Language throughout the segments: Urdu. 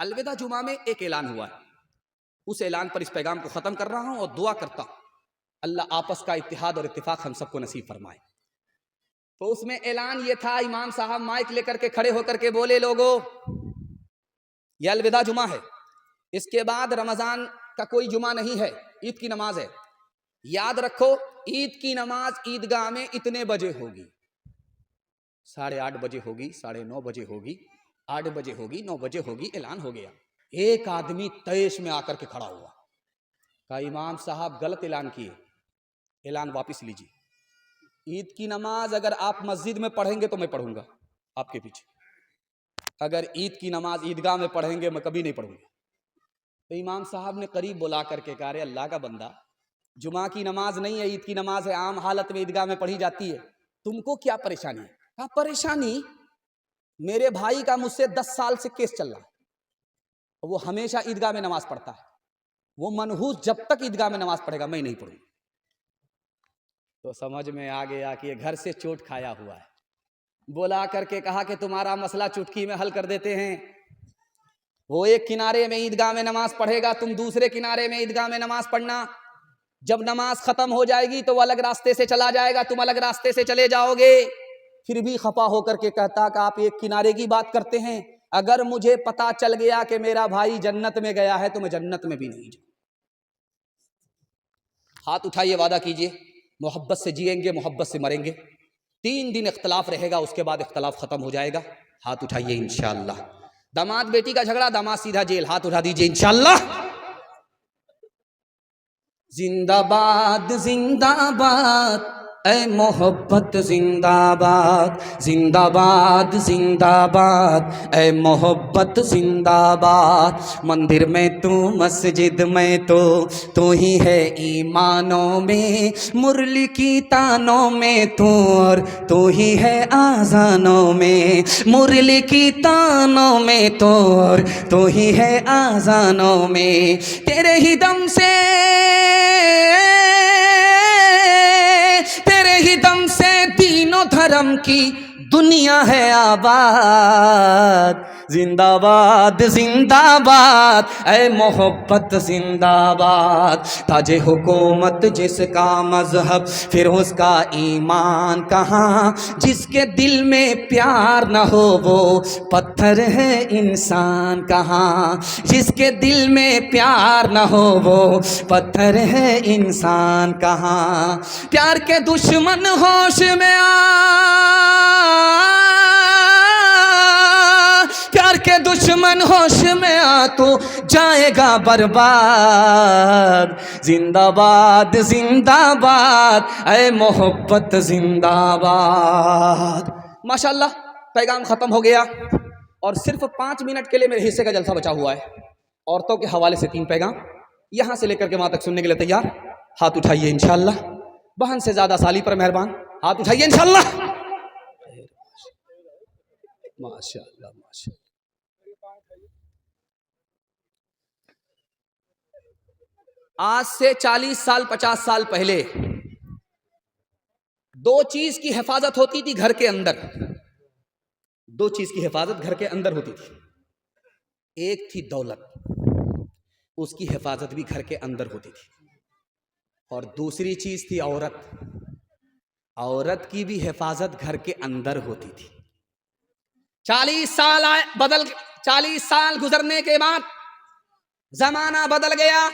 الوداع جمعہ میں ایک اعلان ہوا ہے، اس اعلان پر اس پیغام کو ختم کر رہا ہوں اور دعا کرتا ہوں اللہ آپس کا اتحاد اور اتفاق ہم سب کو نصیب فرمائے۔ تو اس میں اعلان یہ تھا، امام صاحب مائک لے کر کے کھڑے ہو کر کے بولے، لوگو یہ الوداع جمعہ ہے، اس کے بعد رمضان کا کوئی جمعہ نہیں ہے، عید کی نماز ہے، یاد رکھو عید کی نماز عیدگاہ میں اتنے بجے ہوگی، 8:30 بجے ہوگی، 9:30 بجے ہوگی، 8 بجے ہوگی، 9 بجے ہوگی، اعلان ہو گیا۔ ایک آدمی تیش میں آ کر کے کھڑا ہوا، کہا امام صاحب غلط اعلان کیے، اعلان واپس لیجیے، عید کی نماز اگر آپ مسجد میں پڑھیں گے تو میں پڑھوں گا آپ کے پیچھے، اگر عید کی نماز عیدگاہ میں پڑھیں گے میں کبھی نہیں پڑھوں گا۔ تو امام صاحب نے قریب بلا کر کے کہا، ارے اللہ کا بندہ، جمعہ کی نماز نہیں ہے، عید کی نماز ہے، عام حالت میں عیدگاہ میں پڑھی جاتی ہے، تم کو کیا پریشانی ہے؟ کہا پریشانی میرے بھائی کا مجھ سے 10 سال سے کیس چل رہا ہے، وہ ہمیشہ عیدگاہ میں نماز پڑھتا ہے، وہ منحوس جب تک عیدگاہ میں نماز پڑھے گا میں نہیں پڑھوں گا۔ تو سمجھ میں آ گیا کہ یہ گھر سے چوٹ کھایا ہوا ہے، بلا کر کے کہا کہ تمہارا مسئلہ چٹکی میں حل کر دیتے ہیں، وہ ایک کنارے میں عیدگاہ میں نماز پڑھے گا، تم دوسرے کنارے میں عیدگاہ میں نماز پڑھنا، جب نماز ختم ہو جائے گی تو وہ الگ راستے سے چلا جائے گا، تم الگ راستے سے چلے جاؤ گے۔ پھر بھی خفا ہو کر کے کہتا کہ آپ ایک کنارے کی بات کرتے ہیں، اگر مجھے پتا چل گیا کہ میرا بھائی جنت میں گیا ہے تو میں جنت میں بھی نہیں جاؤں۔ ہاتھ اٹھائیے، وعدہ کیجئے محبت سے جئیں گے، محبت سے مریں گے، 3 دن اختلاف رہے گا، اس کے بعد اختلاف ختم ہو جائے گا۔ ہاتھ اٹھائیے انشاءاللہ۔ داماد بیٹی کا جھگڑا، داماد سیدھا جیل، ہاتھ اٹھا دیجئے انشاءاللہ۔ زندہ باد زندہ باد اے محبت زندہ باد، زندہ باد زندہ باد اے محبت زندہ باد، مندر میں تو مسجد میں تو ہی ہے ایمانوں میں، مرلی کی تانوں میں تو اور تو ہی ہے آذانوں میں، مرلی کی تانوں میں تو اور تو ہی ہے آذانوں میں، تیرے ہی دم سے دین و دھرم کی دنیا ہے آباد، زندہ باد زندہ باد اے محبت زندہ باد، تاج حکومت جس کا مذہب پھر اس کا ایمان کہاں، جس کے دل میں پیار نہ ہو وہ پتھر ہے انسان کہاں، جس کے دل میں پیار نہ ہو وہ پتھر ہے انسان کہاں، پیار کے دشمن ہوش میں پیار کے دشمن ہوش میں آ تو جائے گا برباد، زندہ باد اے محبت زندہ باد۔ ماشاءاللہ پیغام ختم ہو گیا، اور صرف 5 منٹ کے لیے میرے حصے کا جلسہ بچا ہوا ہے، عورتوں کے حوالے سے 3 پیغام، یہاں سے لے کر کے وہاں تک سننے کے لیے تیار؟ ہاتھ اٹھائیے انشاءاللہ، بہن سے زیادہ سالی پر مہربان، ہاتھ اٹھائیے انشاءاللہ۔ ماشاءاللہ ماشاءاللہ۔ آج سے 40 سال 50 سال پہلے 2 چیز کی حفاظت ہوتی تھی گھر کے اندر، 2 چیز کی حفاظت گھر کے اندر ہوتی تھی، ایک تھی دولت، اس کی حفاظت بھی گھر کے اندر ہوتی تھی، اور دوسری چیز تھی عورت، عورت کی بھی حفاظت گھر کے اندر ہوتی تھی۔ 40 سال گزرنے کے بعد زمانہ بدل گیا،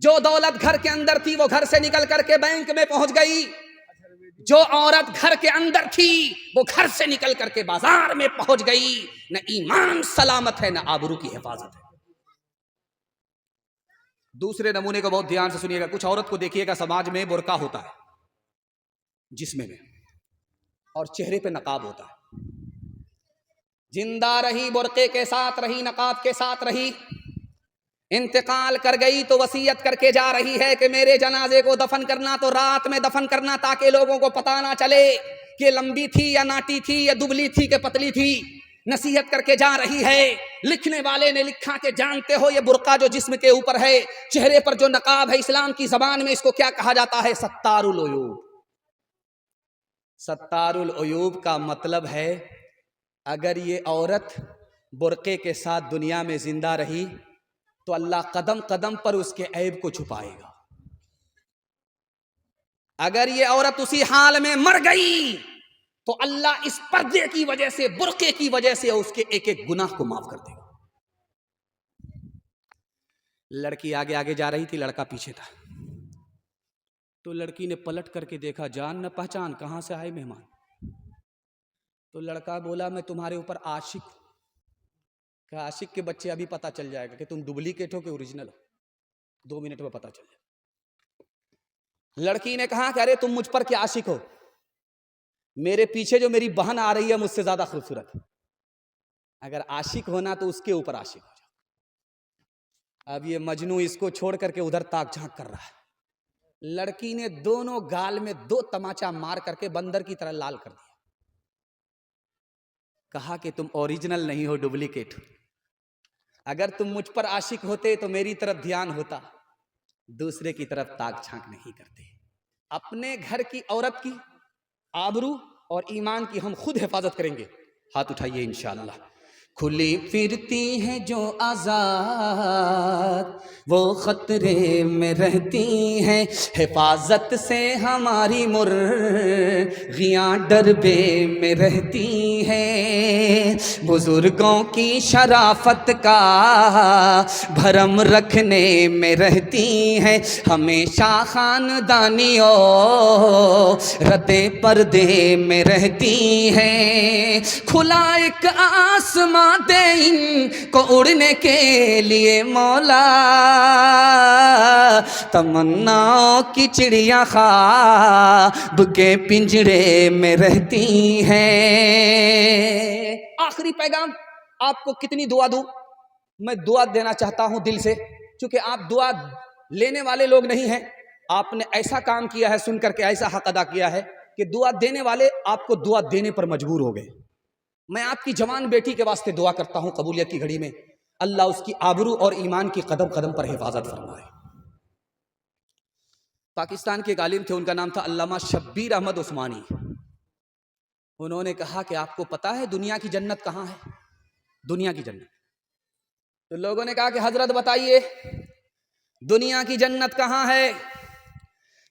جو دولت گھر کے اندر تھی وہ گھر سے نکل کر کے بینک میں پہنچ گئی، جو عورت گھر کے اندر تھی وہ گھر سے نکل کر کے بازار میں پہنچ گئی، نہ ایمان سلامت ہے نہ آبرو کی حفاظت ہے۔ دوسرے نمونے کو بہت دھیان سے سنیے گا، کچھ عورت کو دیکھیے گا سماج میں برقع ہوتا ہے جسم میں، اور چہرے پہ نقاب ہوتا ہے، زندہ رہی برقعے کے ساتھ رہی، نقاب کے ساتھ رہی، انتقال کر گئی تو وصیت کر کے جا رہی ہے کہ میرے جنازے کو دفن کرنا تو رات میں دفن کرنا، تاکہ لوگوں کو پتہ نہ چلے کہ لمبی تھی یا ناٹی تھی یا دبلی تھی کہ پتلی تھی، نصیحت کر کے جا رہی ہے۔ لکھنے والے نے لکھا کہ جانتے ہو یہ برقع جو جسم کے اوپر ہے، چہرے پر جو نقاب ہے، اسلام کی زبان میں اس کو کیا کہا جاتا ہے؟ ستار العیوب۔ ستار العیوب کا مطلب ہے اگر یہ عورت برقعے کے ساتھ دنیا میں زندہ رہی تو اللہ قدم قدم پر اس کے عیب کو چھپائے گا. اگر یہ عورت اسی حال میں مر گئی تو اللہ اس پردے کی وجہ سے، برقعے کی وجہ سے اس کے ایک ایک گناہ کو معاف کر دے گا. لڑکی آگے آگے جا رہی تھی، لڑکا پیچھے تھا. تو لڑکی نے پلٹ کر کے دیکھا، جان نہ پہچان، کہاں سے آئے مہمان؟ تو لڑکا بولا میں تمہارے اوپر عاشق ہوں. کہ عاشق کے بچے ابھی پتہ چل جائے گا کہ تم ڈپلیکیٹ ہو کہ اوریجنل ہو، 2 منٹ میں پتہ چل جائے. لڑکی نے کہا کہ ارے تم مجھ پر کیا عاشق ہو، میرے پیچھے جو میری بہن آ رہی ہے مجھ سے زیادہ خوبصورت ہے. اگر عاشق ہونا تو اس کے اوپر عاشق ہو جاؤ. اب یہ مجنو اس کو چھوڑ کر کے ادھر تاک جھانک کر رہا ہے. لڑکی نے دونوں گال میں 2 تماچا مار کر کے بندر کی طرح لال کر دیا. کہا کہ تم اوریجنل نہیں ہو، ڈپلیکیٹ ہو. اگر تم مجھ پر عاشق ہوتے تو میری طرف دھیان ہوتا، دوسرے کی طرف تاک جھانک نہیں کرتے. اپنے گھر کی عورت کی آبرو اور ایمان کی ہم خود حفاظت کریں گے. ہاتھ اٹھائیے انشاءاللہ. کھلی پھرتی ہے جو آزاد وہ خطرے میں رہتی ہیں، حفاظت سے ہماری مرغیاں ڈربے میں رہتی ہیں. بزرگوں کی شرافت کا بھرم رکھنے میں رہتی ہیں، ہمیشہ خاندانیوں رتے پردے میں رہتی ہیں. کھلا ایک آسمان دے ان کو اڑنے کے لیے مولا، تمناؤں کی چڑیا خواب کے پنجرے میں رہتی ہیں. آخری پیغام آپ کو کتنی دعا دوں؟ میں دعا دینا چاہتا ہوں دل سے، چونکہ آپ دعا لینے والے لوگ نہیں ہیں. آپ نے ایسا کام کیا ہے، سن کر کے ایسا حق ادا کیا ہے کہ دعا دینے والے آپ کو دعا دینے پر مجبور ہو گئے. میں آپ کی جوان بیٹی کے واسطے دعا کرتا ہوں قبولیت کی گھڑی میں اللہ اس کی آبرو اور ایمان کی قدم قدم پر حفاظت فرمائے. پاکستان کے ایک عالم تھے، ان کا نام تھا علامہ شبیر احمد عثمانی. انہوں نے کہا کہ آپ کو پتا ہے دنیا کی جنت کہاں ہے؟ دنیا کی جنت. تو لوگوں نے کہا کہ حضرت بتائیے دنیا کی جنت کہاں ہے؟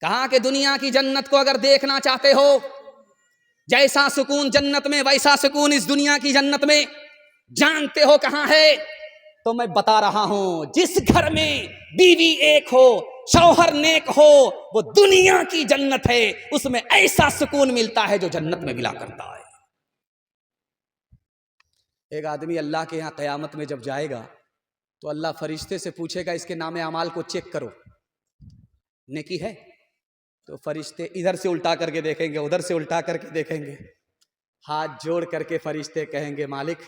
کہا کہ دنیا کی جنت کو اگر دیکھنا چاہتے ہو، جیسا سکون جنت میں ویسا سکون اس دنیا کی جنت میں. جانتے ہو کہاں ہے؟ تو میں بتا رہا ہوں، جس گھر میں بیوی ایک ہو، شوہر نیک ہو، وہ دنیا کی جنت ہے. اس میں ایسا سکون ملتا ہے جو جنت میں ملا کرتا ہے. ایک آدمی اللہ کے یہاں قیامت میں جب جائے گا تو اللہ فرشتے سے پوچھے گا اس کے نام اعمال کو چیک کرو، نیکی ہے؟ تو فرشتے ادھر سے الٹا کر کے دیکھیں گے، ادھر سے الٹا کر کے دیکھیں گے. ہاتھ جوڑ کر کے فرشتے کہیں گے مالک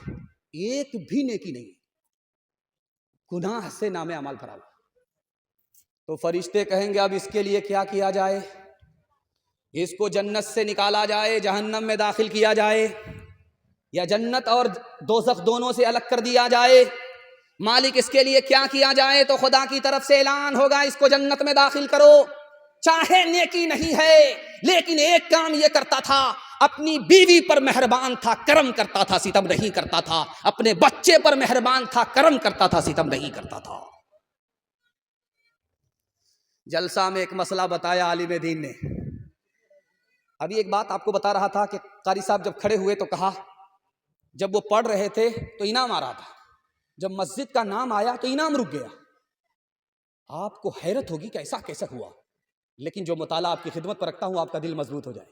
ایک بھی نیکی نہیں، گناہ سے نام اعمال بھرا ہوا. تو فرشتے کہیں گے اب اس کے لیے کیا کیا جائے؟ اس کو جنت سے نکالا جائے، جہنم میں داخل کیا جائے، یا جنت اور دوزخ دونوں سے الگ کر دیا جائے؟ مالک اس کے لیے کیا کیا جائے؟ تو خدا کی طرف سے اعلان ہوگا اس کو جنت میں داخل کرو. چاہے نیکی نہیں ہے لیکن ایک کام یہ کرتا تھا، اپنی بیوی پر مہربان تھا، کرم کرتا تھا، ستم نہیں کرتا تھا. اپنے بچے پر مہربان تھا، کرم کرتا تھا، ستم نہیں کرتا تھا. جلسہ میں ایک مسئلہ بتایا عالم دین نے. ابھی ایک بات آپ کو بتا رہا تھا کہ قاری صاحب جب کھڑے ہوئے تو کہا، جب وہ پڑھ رہے تھے تو انعام آ رہا تھا، جب مسجد کا نام آیا تو انعام رک گیا. آپ کو حیرت ہوگی کہ ایسا کیسے ہوا، لیکن جو مطالعہ آپ کی خدمت پر رکھتا ہوں آپ کا دل مضبوط ہو جائے.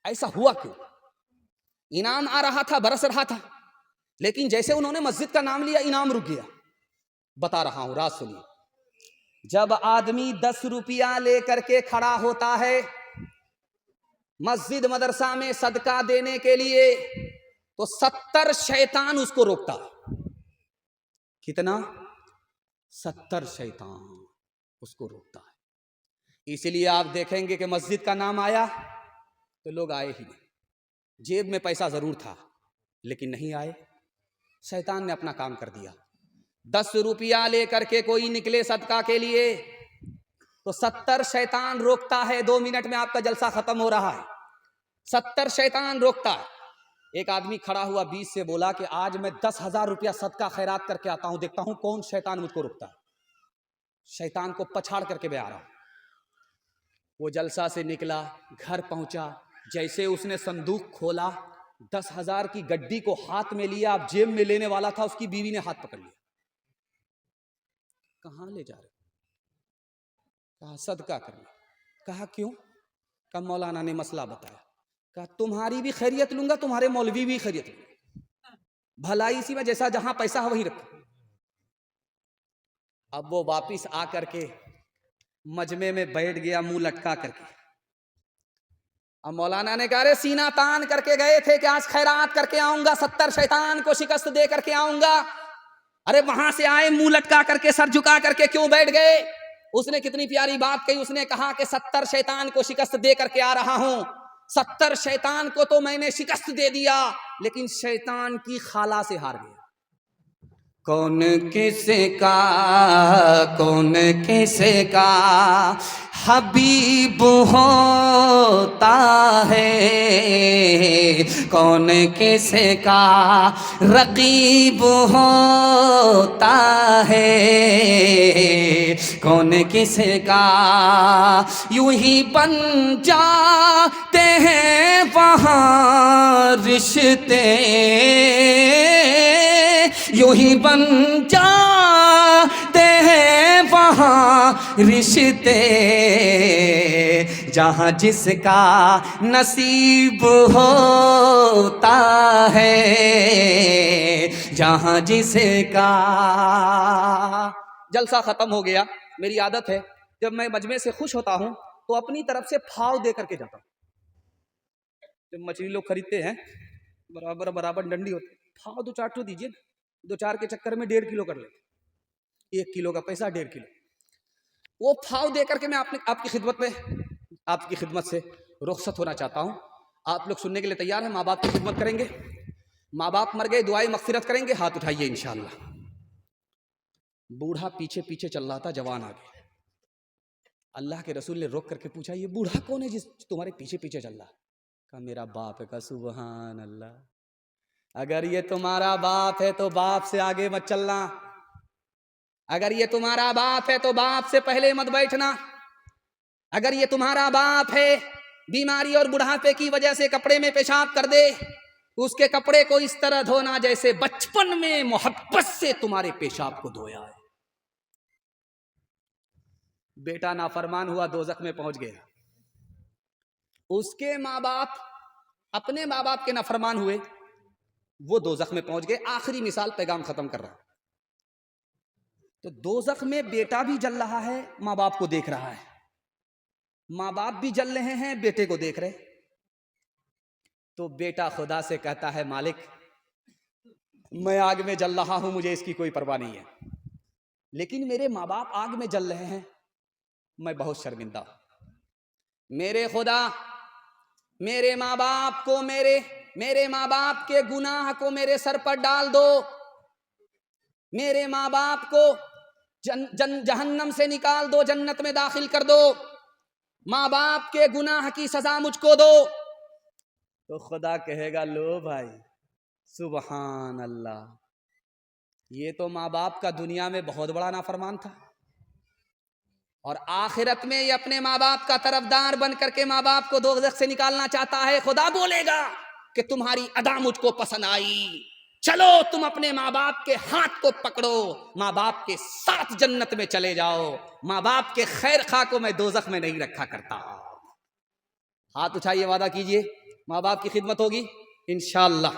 ایسا ہوا کیوں؟ انعام آ رہا تھا، برس رہا تھا، لیکن جیسے انہوں نے مسجد کا نام لیا انعام رک گیا. بتا رہا ہوں، راز سنیے. جب آدمی 10 روپیہ لے کر کے کھڑا ہوتا ہے مسجد مدرسہ میں صدقہ دینے کے لیے تو 70 شیطان اس کو روکتا. کتنا؟ 70 شیطان اس کو روکتا ہے. اسی لیے آپ دیکھیں گے کہ مسجد کا نام آیا تو لوگ آئے ہی نہیں. جیب میں پیسہ ضرور تھا لیکن نہیں آئے. شیطان نے اپنا کام کر دیا. 10 روپیہ لے کر کے کوئی نکلے صدقہ کے لیے تو 70 شیطان روکتا ہے. 2 منٹ میں آپ کا جلسہ ختم ہو رہا ہے. 70 شیطان روکتا ہے. ایک آدمی کھڑا ہوا بیچ سے بولا کہ آج میں 10,000 روپیہ صدقہ خیرات کر کے آتا ہوں، دیکھتا ہوں کون شیطان مجھ کو رکتا ہے، شیطان کو پچھاڑ کر کے میں آ رہا ہوں۔ وہ جلسہ سے نکلا، گھر پہنچا، جیسے اس نے صندوق کھولا، 10,000 کی گڈی کو ہاتھ میں لیا، اب جیب میں لینے والا تھا، اس کی بیوی نے ہاتھ پکڑ لیا۔ کہاں لے جا رہے؟ کہا صدقہ کرنا۔ کہا کیوں؟ کہا مولانا نے مسئلہ بتایا۔ کہا تمہاری بھی خیریت لوں گا، تمہارے مولوی بھی خیریت لوں گا، بھلائی اسی میں، جیسا جہاں پیسہ ہے وہی رکھو۔ اب وہ واپس آ کر کے مجمع میں بیٹھ گیا منہ لٹکا کر کے۔ اب مولانا نے کہا رے سینہ تان کر کے گئے تھے کہ آج خیرات کر کے آؤں گا، 70 شیطان کو شکست دے کر کے آؤں گا، ارے وہاں سے آئے منہ لٹکا کر کے سر جھکا کر کے کیوں بیٹھ گئے؟ اس نے کتنی پیاری بات کہی، اس نے کہا کہ 70 شیطان کو شکست دے کر کے آ رہا ہوں، 70 شیطان کو تو میں نے شکست دے دیا، لیکن شیطان کی خالہ سے ہار گیا۔ کون کس کا حبیب ہوتا ہے، کون کس کا رقیب ہوتا ہے، کون کس کا یوں ہی بن جاتے ہیں وہاں رشتے، یوں ہی بن جاتے ہیں وہاں رشتے، جہاں جس کا نصیب ہوتا ہے، جہاں جس کا۔ جلسہ ختم ہو گیا۔ میری عادت ہے جب میں مجمع سے خوش ہوتا ہوں تو اپنی طرف سے پھاؤ دے کر کے جاتا ہوں۔ جب مچھلی لوگ خریدتے ہیں برابر ڈنڈی ہوتی، پھاؤ 2-4 تو دیجیے، 2-4 کے چکر میں 1.5 کلو کر لیتے، 1 کلو کا پیسہ 1.5 کلو۔ وہ پھاؤ دے کر کے میں آپ کی خدمت سے رخصت ہونا چاہتا ہوں۔ آپ لوگ سننے کے لیے تیار ہیں؟ ماں باپ کی خدمت کریں گے؟ ماں باپ مر گئے، دعائیں مغفرت کریں گے؟ ہاتھ اٹھائیے انشاءاللہ۔ بوڑھا پیچھے پیچھے چل رہا تھا، جوان آ گیا۔ اللہ کے رسول نے روک کر کے پوچھا یہ بوڑھا کون ہے جس تمہارے پیچھے پیچھے چل رہا ہے؟ کہا میرا باپ ہے۔ کہا سبحان اللہ، اگر یہ تمہارا باپ ہے تو باپ سے آگے مت چلنا، اگر یہ تمہارا باپ ہے تو باپ سے پہلے مت بیٹھنا، اگر یہ تمہارا باپ ہے بیماری اور بڑھاپے کی وجہ سے کپڑے میں پیشاب کر دے، اس کے کپڑے کو اس طرح دھونا جیسے بچپن میں محبت سے تمہارے پیشاب کو دھویا ہے۔ بیٹا نافرمان ہوا، دوزخ میں پہنچ گیا۔ اس کے ماں باپ اپنے ماں باپ کے نافرمان ہوئے، وہ دوزخ میں پہنچ گئے۔ آخری مثال، پیغام ختم کر رہا ہوں۔ تو دوزخ میں بیٹا بھی جل رہا ہے، ماں باپ کو دیکھ رہا ہے، ماں باپ بھی جل رہے ہیں، بیٹے کو دیکھ رہے۔ تو بیٹا خدا سے کہتا ہے مالک میں آگ میں جل رہا ہوں، مجھے اس کی کوئی پرواہ نہیں ہے، لیکن میرے ماں باپ آگ میں جل رہے ہیں، میں بہت شرمندہ ہوں۔ میرے خدا میرے ماں باپ کو میرے ماں باپ کے گناہ کو میرے سر پر ڈال دو، میرے ماں باپ کو جہنم سے نکال دو، جنت میں داخل کر دو، ماں باپ کے گناہ کی سزا مجھ کو دو۔ تو خدا کہے گا لو بھائی سبحان اللہ، یہ تو ماں باپ کا دنیا میں بہت بڑا نافرمان تھا، اور آخرت میں یہ اپنے ماں باپ کا طرفدار بن کر کے ماں باپ کو دوزخ سے نکالنا چاہتا ہے۔ خدا بولے گا کہ تمہاری ادا مجھ کو پسند آئی، چلو تم اپنے ماں باپ کے ہاتھ کو پکڑو، ماں باپ کے ساتھ جنت میں چلے جاؤ، ماں باپ کے خیر خواہ کو میں دوزخ میں نہیں رکھا کرتا۔ ہاتھ اٹھائیے، وعدہ کیجئے ماں باپ کی خدمت ہوگی انشاءاللہ،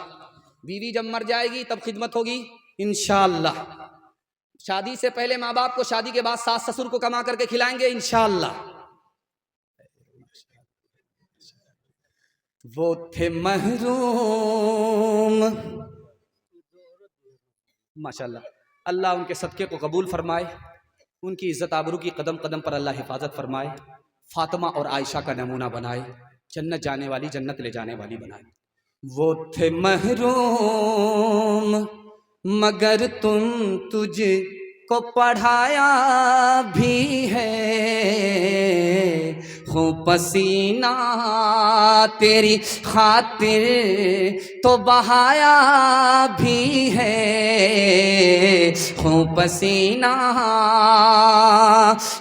بیوی جب مر جائے گی تب خدمت ہوگی انشاءاللہ، شادی سے پہلے ماں باپ کو، شادی کے بعد ساس سسر کو کما کر کے کھلائیں گے انشاءاللہ۔ وہ تھے محروم، ماشاءاللہ، اللہ ان کے صدقے کو قبول فرمائے، ان کی عزت آبرو کی قدم قدم پر اللہ حفاظت فرمائے، فاطمہ اور عائشہ کا نمونہ بنائے، جنت جانے والی، جنت لے جانے والی بنائے۔ وہ تھے محروم مگر تجھ کو پڑھایا بھی ہے، خون پسینہ تیری خاطر تو بہایا بھی ہے، خون پسینہ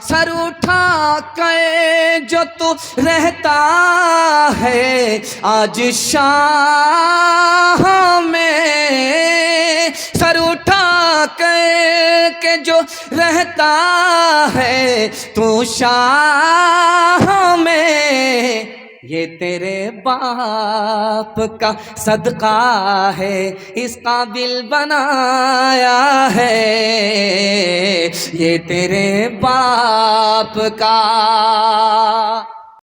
سر اٹھا کے جو تو رہتا ہے آج شاہ میں، سر اٹھا کے جو رہتا ہے تو شاہ میں، یہ تیرے باپ کا صدقہ ہے اس قابل بنایا ہے، یہ تیرے باپ کا